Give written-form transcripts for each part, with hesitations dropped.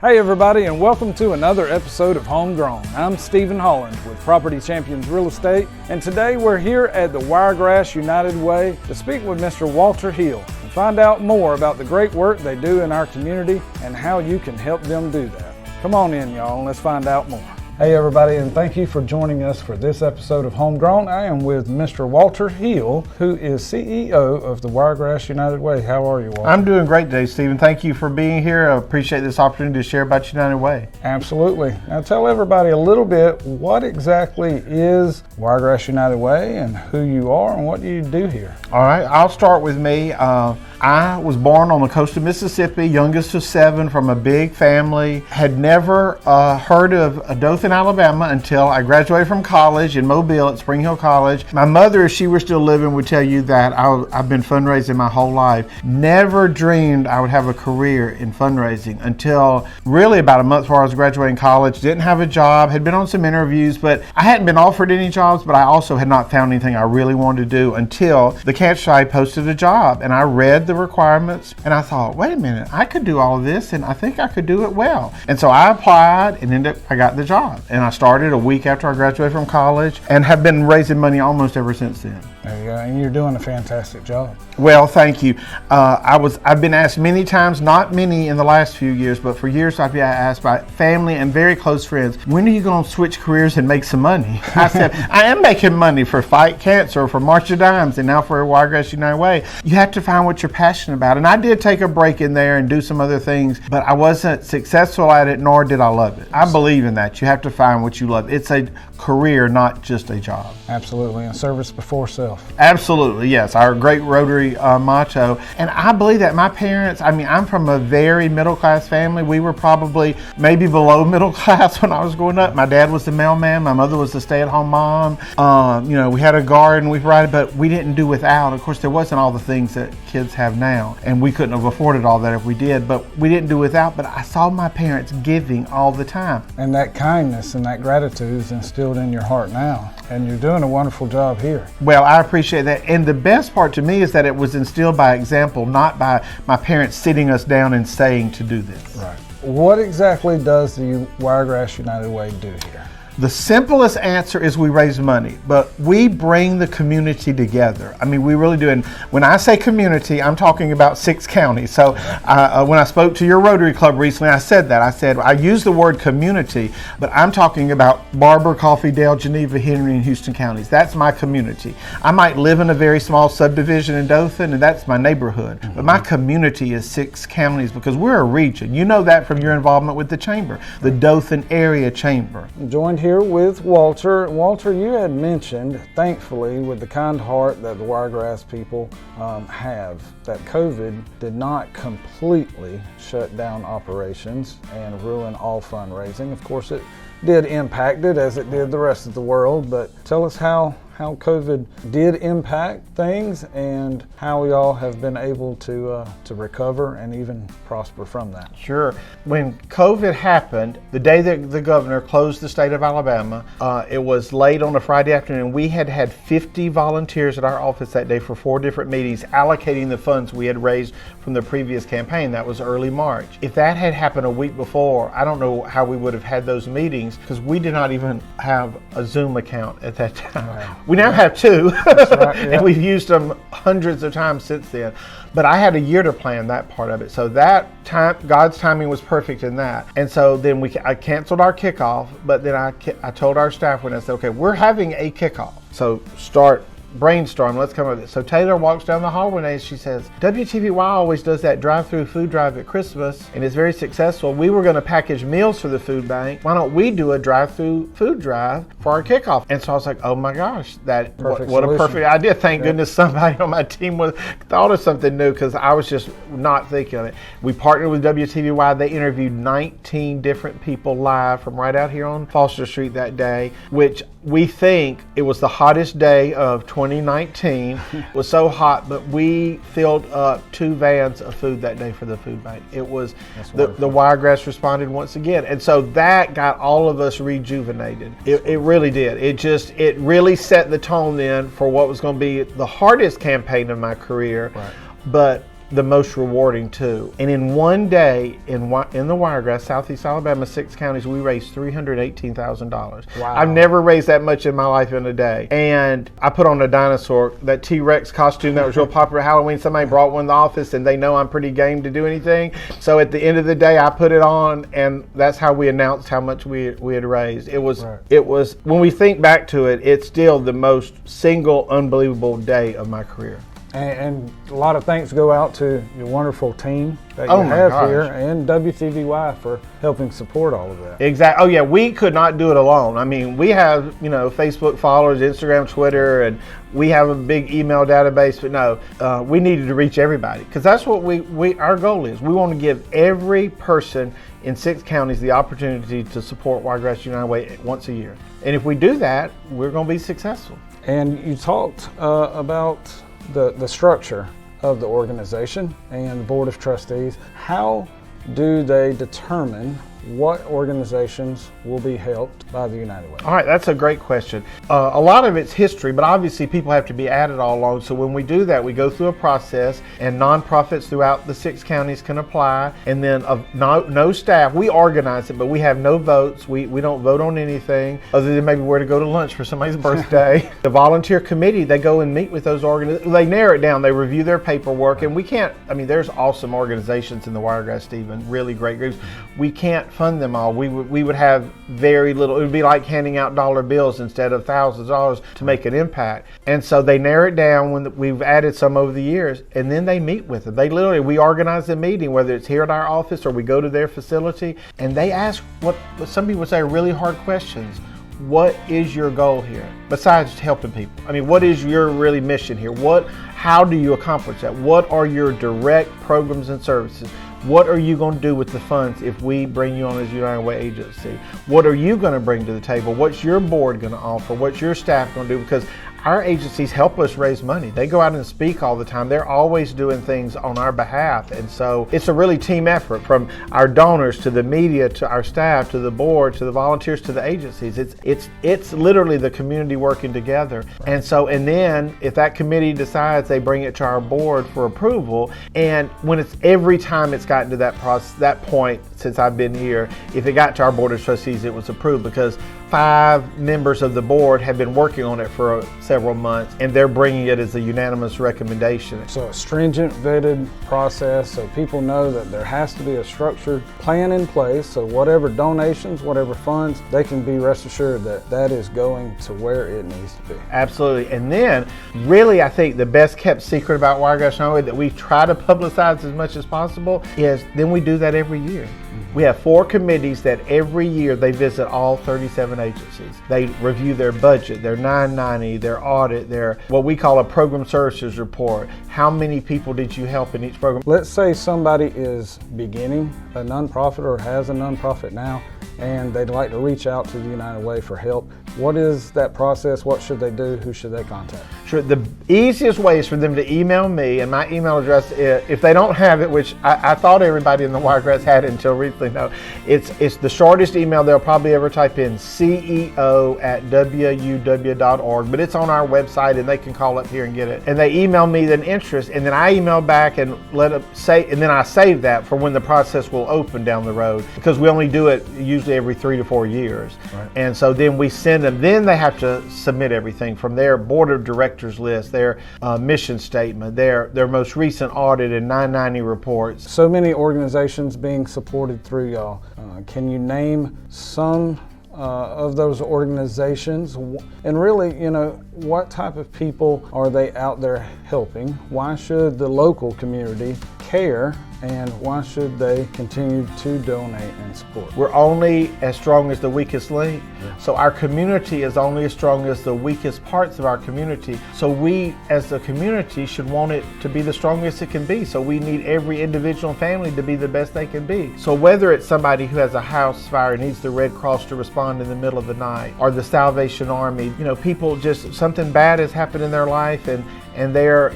Hey everybody, and welcome to another episode of Homegrown. I'm Stephen Holland with Property Champions Real Estate, and today we're here at the Wiregrass United Way to speak with Mr. Walter Hill and find out more about the great work they do in our community and how you can help them do that. Come on in, y'all, and let's find out more. Hey everybody, and thank you for joining us for this episode of Homegrown. I am with Mr. Walter Hill, who is CEO of the Wiregrass United Way. How are you, Walter? I'm doing great today, Stephen. Thank you for being here. I appreciate this opportunity to share about United Way. Absolutely. Now tell everybody a little bit, what exactly is Wiregrass United Way and who you are and what do you do here? All right, I'll start with me. I was born on the coast of Mississippi, youngest of 7 from a big family. Had never heard of Dothan, Alabama until I graduated from college in Mobile at Spring Hill College. My mother, if she were still living, would tell you that I've been fundraising my whole life. Never dreamed I would have a career in fundraising until really about a month before I was graduating college. Didn't have a job, had been on some interviews, but I hadn't been offered any jobs, but I also had not found anything I really wanted to do until the Catch site posted a job, and I read the requirements and I thought, wait a minute, I could do all of this and I think I could do it well. And so I applied and I got the job. And I started a week after I graduated from college and have been raising money almost ever since then. There you go, and you're doing a fantastic job. Well, thank you. I've been asked many times, not many in the last few years, but for years I've been asked by family and very close friends, when are you going to switch careers and make some money? I said, I am making money for Fight Cancer, for March of Dimes, and now for Wiregrass United Way. You have to find what you're passionate about. And I did take a break in there and do some other things, but I wasn't successful at it, nor did I love it. I believe in that. You have to find what you love. It's a career, not just a job. Absolutely, and service before self. Absolutely, yes. Our great Rotary motto. And I believe that my parents, I'm from a very middle-class family. We were probably maybe below middle class when I was growing up. My dad was the mailman. My mother was the stay-at-home mom. We had a garden, we provided, but we didn't do without. Of course, there wasn't all the things that kids have now, and we couldn't have afforded all that if we did, but we didn't do without. But I saw my parents giving all the time. And that kindness and that gratitude is instilled in your heart now, and you're doing a wonderful job here. Well, I appreciate that. And the best part to me is that it was instilled by example, not by my parents sitting us down and saying to do this. Right. What exactly does the Wiregrass United Way do here? The simplest answer is we raise money, but we bring the community together. We really do. And when I say community, I'm talking about 6 counties. So when I spoke to your Rotary Club recently, I said that. I used the word community, but I'm talking about Barber, Coffeedale, Geneva, Henry, and Houston counties. That's my community. I might live in a very small subdivision in Dothan, and that's my neighborhood. But my community is 6 counties because we're a region. You know that from your involvement with the Chamber, the Dothan Area Chamber. Joined here with Walter. Walter, you had mentioned, thankfully, with the kind heart that the Wiregrass people have, that COVID did not completely shut down operations and ruin all fundraising. Of course, it did impact it as it did the rest of the world, but tell us how COVID did impact things and how we all have been able to recover and even prosper from that. Sure. When COVID happened, the day that the governor closed the state of Alabama, it was late on a Friday afternoon. We had 50 volunteers at our office that day for 4 different meetings allocating the funds we had raised from the previous campaign. That was early March. If that had happened a week before, I don't know how we would have had those meetings because we did not even have a Zoom account at that time. Right. We now have 2, That's right, yeah. and we've used them hundreds of times since then. But I had a year to plan that part of it. So that time, God's timing was perfect in that. And so then I canceled our kickoff, but then I told our staff when I said, okay, we're having a kickoff. So brainstorm, let's come up with it. So Taylor walks down the hall one day and she says, WTVY always does that drive-through food drive at Christmas and it's very successful. We were going to package meals for the food bank. Why don't we do a drive-through food drive for our kickoff? And so I was like, oh my gosh, what a perfect idea. Thank goodness somebody on my team thought of something new because I was just not thinking of it. We partnered with WTVY. They interviewed 19 different people live from right out here on Foster Street that day, which we think it was the hottest day of 2019. It was so hot, but we filled up 2 vans of food that day for the food bank. It was the Wiregrass responded once again, and so that got all of us rejuvenated. It really did. It really set the tone then for what was going to be the hardest campaign of my career. Right. But the most rewarding too. And in one day in the Wiregrass, Southeast Alabama, 6 counties, we raised $318,000. Wow. I've never raised that much in my life in a day. And I put on a dinosaur, that T-Rex costume that was real popular at Halloween. Somebody brought one in the office and they know I'm pretty game to do anything. So at the end of the day, I put it on, and that's how we announced how much we had raised. It was, when we think back to it, it's still the most single unbelievable day of my career. And a lot of thanks go out to your wonderful team that you have here, and WTVY for helping support all of that. Exactly. Oh yeah, we could not do it alone. I mean, we have, Facebook followers, Instagram, Twitter, and we have a big email database, but no, we needed to reach everybody, because that's what our goal is. We want to give every person in 6 counties the opportunity to support Wiregrass United Way once a year. And if we do that, we're going to be successful. And you talked about the structure of the organization and the Board of Trustees. How do they determine what organizations will be helped by the United Way? All right, that's a great question. A lot of it's history, but obviously people have to be added all along. So when we do that, we go through a process, and nonprofits throughout the 6 counties can apply. And then no staff, we organize it, but we have no votes. We don't vote on anything other than maybe where to go to lunch for somebody's birthday. The volunteer committee, they go and meet with those organizations. They narrow it down, they review their paperwork, and we can't, there's awesome organizations in the Wiregrass, Stephen, really great groups. We can't fund them all. We would have very little. It would be like handing out dollar bills instead of thousands of dollars to make an impact. And so they narrow it down when we've added some over the years, and then they meet with them. We organize a meeting, whether it's here at our office or we go to their facility, and they ask what some people would say are really hard questions. What is your goal here besides helping people? What is your really mission here? How do you accomplish that? What are your direct programs and services? What are you going to do with the funds if we bring you on as United Way agency? What are you going to bring to the table? What's your board going to offer? What's your staff going to do? Because our agencies help us raise money. They go out and speak all the time. They're always doing things on our behalf. And so it's a really team effort, from our donors to the media to our staff to the board to the volunteers to the agencies. It's literally the community working together. And then if that committee decides, they bring it to our board for approval. And when it's every time it's gotten to that process, that point since I've been here, if it got to our board of trustees, it was approved, because 5 members of the board have been working on it for several months, and they're bringing it as a unanimous recommendation. So a stringent vetted process, so people know that there has to be a structured plan in place, so whatever donations, whatever funds, they can be rest assured that that is going to where it needs to be. Absolutely. And then really, I think the best kept secret about Wiregrass United Way that we try to publicize as much as possible is then we do that every year. We have 4 committees that every year they visit all 37 agencies. They review their budget, their 990, their audit, their what we call a program services report. How many people did you help in each program? Let's say somebody is beginning a nonprofit or has a nonprofit now, and they'd like to reach out to the United Way for help. What is that process? What should they do? Who should they contact? Sure. The easiest way is for them to email me, and my email address, if they don't have it, which I thought everybody in the Wiregrass had it until recently, no. It's the shortest email they'll probably ever type in, ceo@wuw.org, but it's on our website, and they can call up here and get it. And they email me the interest, and then I email back and and then I save that for when the process will open down the road, because we only do it usually every 3 to 4 years. Right. And so then we send them, then they have to submit everything from their board of directors list, their mission statement, their most recent audit and 990 reports. So many organizations being supported through y'all. Can you name some of those organizations, and really, what type of people are they out there helping? Why should the local community care, and why should they continue to donate and support? We're only as strong as the weakest link. Yeah. So our community is only as strong as the weakest parts of our community. So we, as the community, should want it to be the strongest it can be. So we need every individual family to be the best they can be. So whether it's somebody who has a house fire and needs the Red Cross to respond in the middle of the night, or the Salvation Army, people just, something bad has happened in their life, and and they're,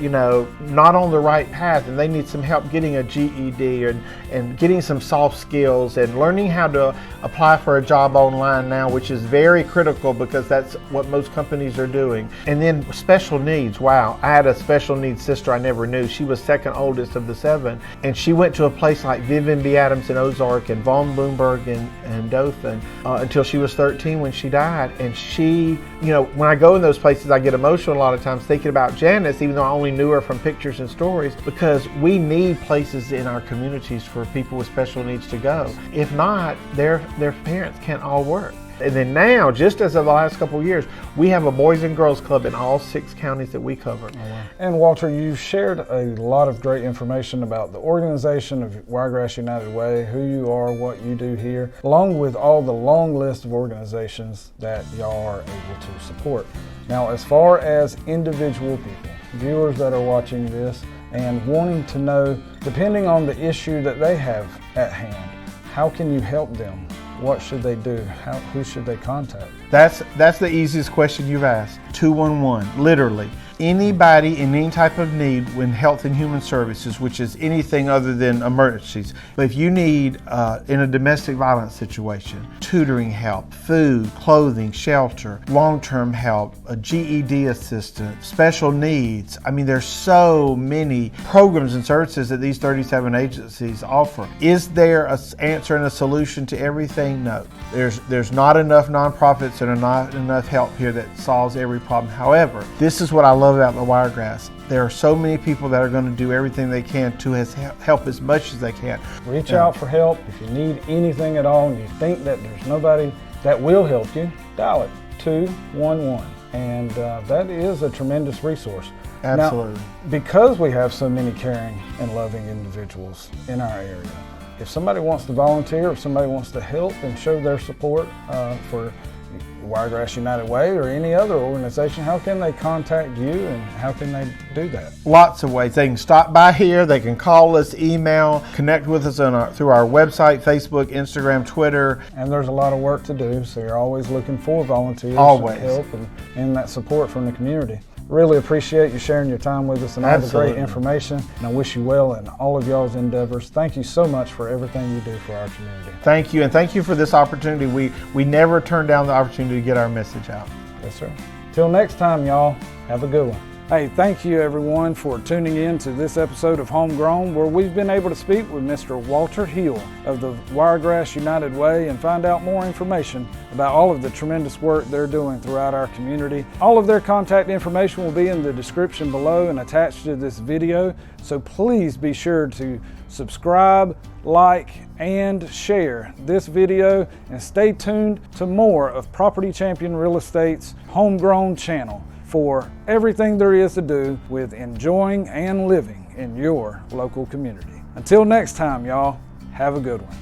not on the right path, and they need some help getting a GED and getting some soft skills and learning how to apply for a job online now, which is very critical because that's what most companies are doing. And then special needs. Wow, I had a special needs sister I never knew. She was second oldest of the 7, and she went to a place like Vivian B. Adams in Ozark and Von Bloomberg and Dothan until she was 13 when she died. And she, when I go in those places, I get emotional a lot of times thinking about Janice, even though I only knew her from pictures and stories, because we need places in our communities for people with special needs to go. If not, their parents can't all work. And then now, just as of the last couple of years, we have a Boys and Girls Club in all 6 counties that we cover. Oh, wow. And Walter, you've shared a lot of great information about the organization of Wiregrass United Way, who you are, what you do here, along with all the long list of organizations that y'all are able to support. Now, as far as individual people, viewers that are watching this and wanting to know, depending on the issue that they have at hand, how can you help them? What should they do? Who should they contact? That's the easiest question you've asked. 211, literally. Anybody in any type of need in health and human services, which is anything other than emergencies. But if you need, in a domestic violence situation, tutoring help, food, clothing, shelter, long-term help, a GED assistant, special needs. I mean, there's so many programs and services that these 37 agencies offer. Is there an answer and a solution to everything? No. There's not enough nonprofits and not enough help here that solves every problem. However, this is what I love about the Wiregrass. There are so many people that are going to do everything they can to help as much as they can. Reach out for help. If you need anything at all and you think that there's nobody that will help you, dial it 211. And that is a tremendous resource. Absolutely. Now, because we have so many caring and loving individuals in our area, if somebody wants to volunteer, if somebody wants to help and show their support for Wiregrass United Way or any other organization, how can they contact you and how can they do that? Lots of ways. They can stop by here, they can call us, email, connect with us through our website, Facebook, Instagram, Twitter. And there's a lot of work to do, so you're always looking for volunteers Always. and help and that support from the community. Really appreciate you sharing your time with us and all the great information, and I wish you well in all of y'all's endeavors. Thank you so much for everything you do for our community. Thank you, and thank you for this opportunity. We never turn down the opportunity to get our message out. Yes, sir. Till next time, y'all, have a good one. Hey, thank you everyone for tuning in to this episode of Homegrown, where we've been able to speak with Mr. Walter Hill of the Wiregrass United Way and find out more information about all of the tremendous work they're doing throughout our community. All of their contact information will be in the description below and attached to this video, so please be sure to subscribe, like, and share this video, and stay tuned to more of Property Champion Real Estate's Homegrown channel for everything there is to do with enjoying and living in your local community. Until next time, y'all, have a good one.